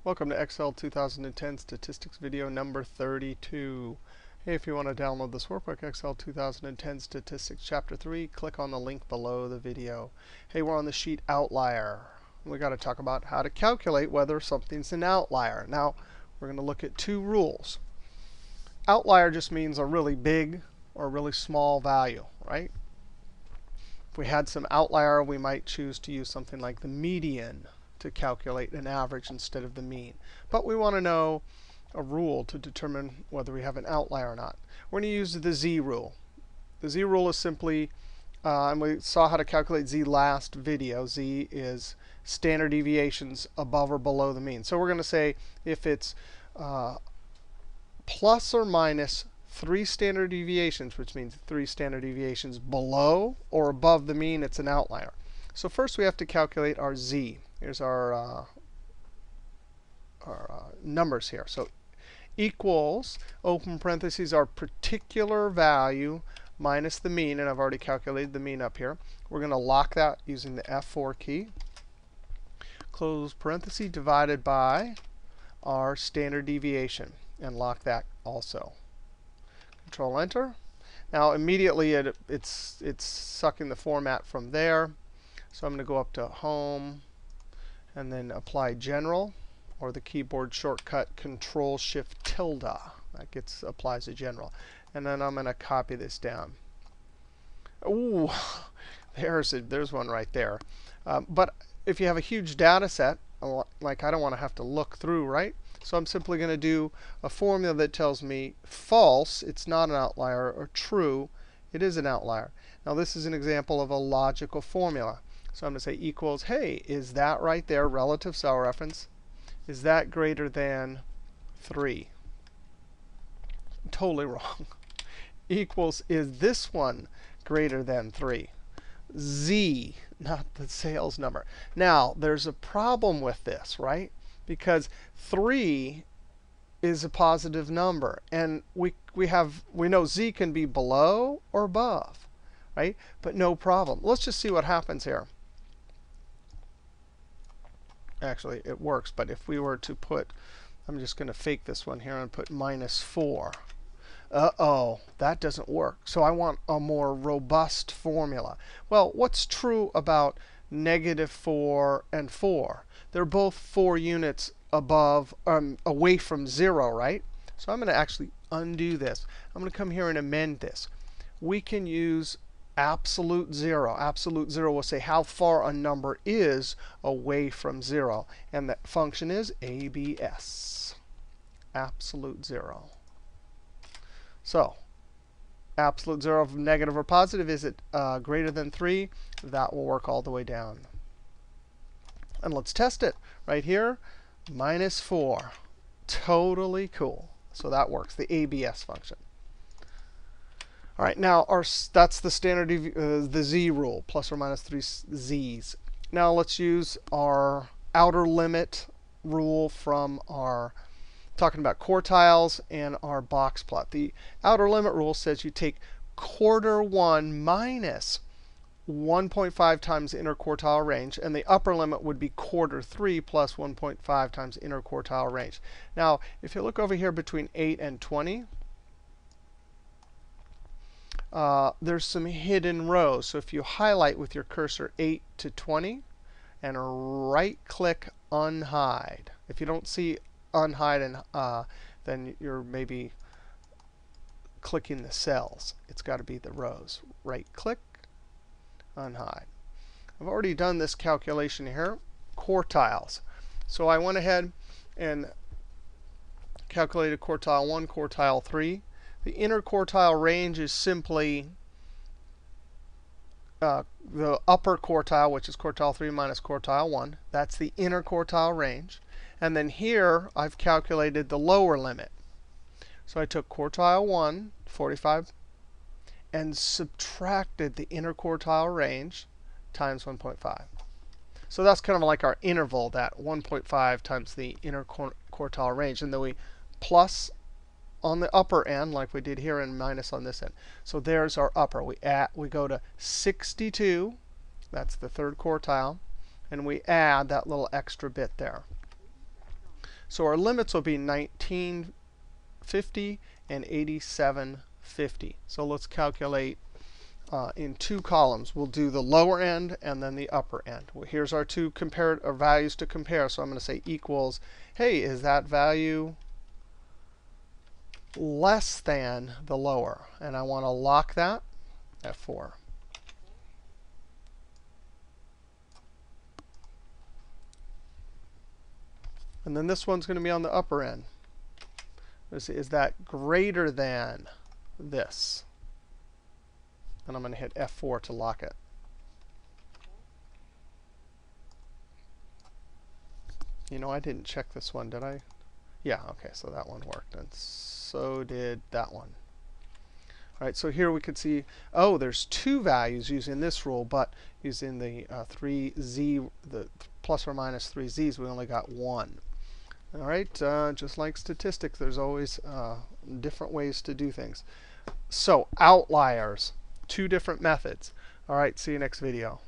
Welcome to Excel 2010 Statistics video number 32. Hey, if you want to download this workbook, Excel 2010 Statistics Chapter 3, click on the link below the video. Hey, we're on the sheet Outlier. We got to talk about how to calculate whether something's an outlier. Now, we're going to look at two rules. Outlier just means a really big or really small value, right? If we had some outlier, we might choose to use something like the median to calculate an average instead of the mean. But we want to know a rule to determine whether we have an outlier or not. We're going to use the Z rule. The Z rule is simply, and we saw how to calculate Z last video. Z is standard deviations above or below the mean. So we're going to say if it's plus or minus 3 standard deviations, which means 3 standard deviations below or above the mean, it's an outlier. So first we have to calculate our Z. Here's our numbers here. So equals, open parentheses, our particular value minus the mean. And I've already calculated the mean up here. We're going to lock that using the F4 key. Close parenthesis divided by our standard deviation. And lock that also. Control Enter. Now immediately it's sucking the format from there. So I'm going to go up to Home and then apply General, or the keyboard shortcut Control Shift tilde. That applies to General. And then I'm going to copy this down. Ooh, there's one right there. But if you have a huge data set, like I don't want to have to look through, right? So I'm simply going to do a formula that tells me false, it's not an outlier, or true, it is an outlier. Now this is an example of a logical formula. So I'm going to say equals, hey, is that right there, relative cell reference, is that greater than 3? Totally wrong. Equals, is this one greater than 3? Z, not the sales number. Now, there's a problem with this, right? Because 3 is a positive number. And we know Z can be below or above, right? But no problem. Let's just see what happens here. Actually, it works. But if we were to put, I'm just going to fake this one here and put -4. Uh-oh, that doesn't work. So I want a more robust formula. Well, what's true about -4 and 4? They're both 4 units above, away from 0, right? So I'm going to actually undo this. I'm going to come here and amend this. We can use absolute 0. Absolute 0 will say how far a number is away from 0. And that function is ABS, absolute 0. So absolute 0 of negative or positive, is it greater than 3? That will work all the way down. And let's test it right here. -4. Totally cool. So that works, the ABS function. All right, now that's the standard, the Z rule, plus or minus 3 Z's. Now let's use our outer limit rule from our talking about quartiles and our box plot. The outer limit rule says you take quarter 1 minus 1.5 times the interquartile range, and the upper limit would be quarter 3 plus 1.5 times interquartile range. Now, if you look over here between 8 and 20, there's some hidden rows. So if you highlight with your cursor 8 to 20 and right-click Unhide. If you don't see Unhide, and then you're maybe clicking the cells. It's got to be the rows. Right-click, Unhide. I've already done this calculation here, quartiles. So I went ahead and calculated quartile 1, quartile 3. The interquartile range is simply the upper quartile, which is quartile 3 minus quartile 1. That's the interquartile range. And then here, I've calculated the lower limit. So I took quartile 1, 45, and subtracted the interquartile range times 1.5. So that's kind of like our interval, that 1.5 times the interquartile range. And then we plus on the upper end, like we did here, and minus on this end. So there's our upper. We go to 62. That's the third quartile. And we add that little extra bit there. So our limits will be 1950 and 8750. So let's calculate in two columns. We'll do the lower end and then the upper end. Well, here's our two values to compare. So I'm going to say equals, hey, is that value less than the lower? And I want to lock that at 4. And then this one's going to be on the upper end. Is that greater than this? And I'm going to hit F4 to lock it. You know, I didn't check this one, did I? Yeah, OK, so that one worked. And so did that one. All right, so here we could see, oh, there's two values using this rule, but using the 3z, the plus or minus 3z's, we only got one. All right, just like statistics, there's always different ways to do things. So outliers, two different methods. All right, see you next video.